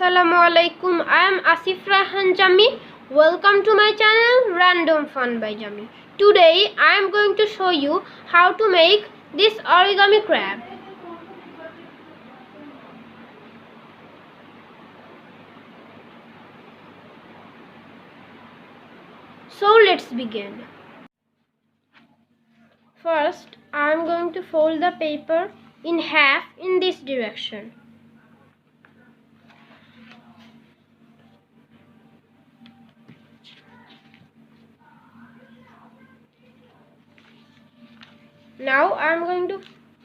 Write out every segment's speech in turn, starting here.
Assalamualaikum. I am Asif Rahan Jami. Welcome to my channel Random Fun by Jami. Today I am going to show you how to make this origami crab. So let's begin. First I am going to fold the paper in half in this direction. Now I am going to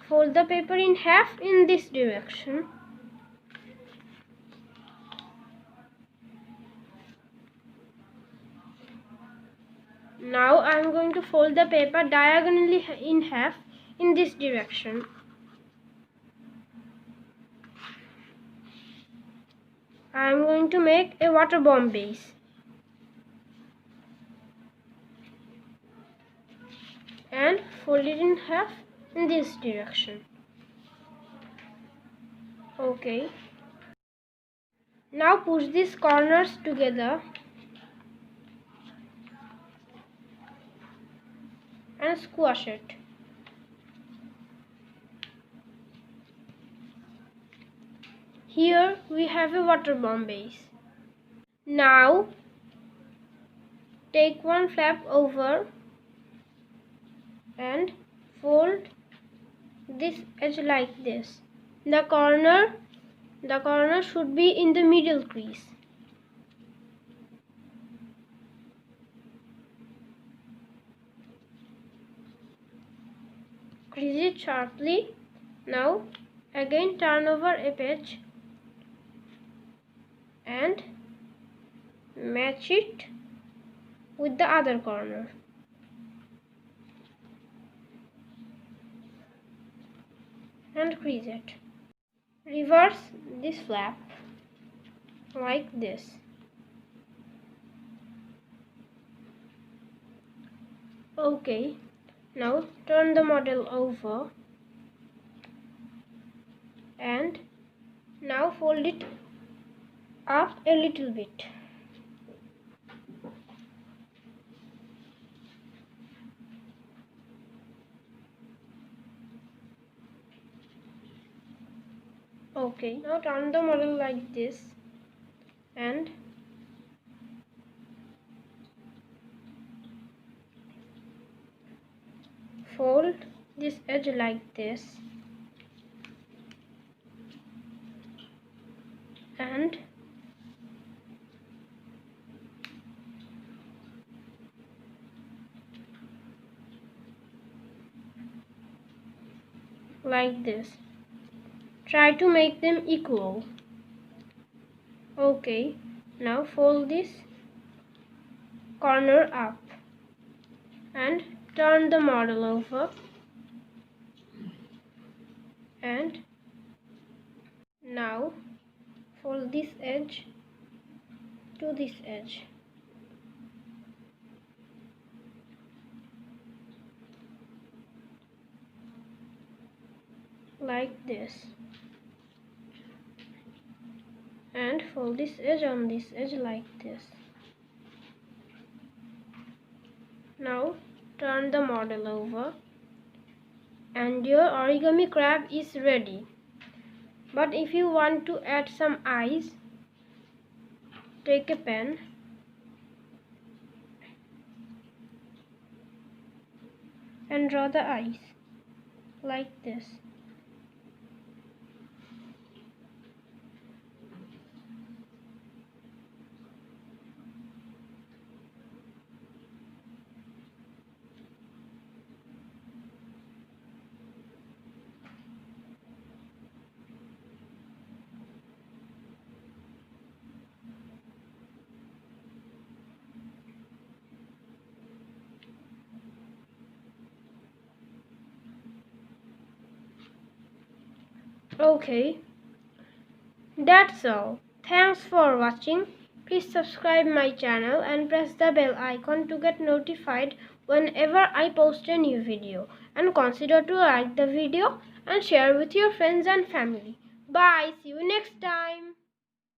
fold the paper in half in this direction. Now I am going to fold the paper diagonally in half in this direction. I am going to make a water bomb base. And fold it in half in this direction. Okay. Now push these corners together and squash it. Here we have a water bomb base. Now take one flap over and fold this edge like this. The corner should be in the middle crease. Crease it sharply. Now again turn over a page and match it with the other corner. And crease it. Reverse this flap like this. Okay, now turn the model over and now fold it up a little bit. Okay, now turn the model like this and fold this edge like this and like this. Try to make them equal. Okay, now fold this corner up and turn the model over and now fold this edge to this edge. Like this. And fold this edge on this edge like this. Now turn the model over and your origami crab is ready. But if you want to add some eyes, take a pen and draw the eyes like this. Okay, that's all. Thanks for watching. Please subscribe my channel and press the bell icon to get notified whenever I post a new video. And consider to like the video and share with your friends and family. Bye. See you next time.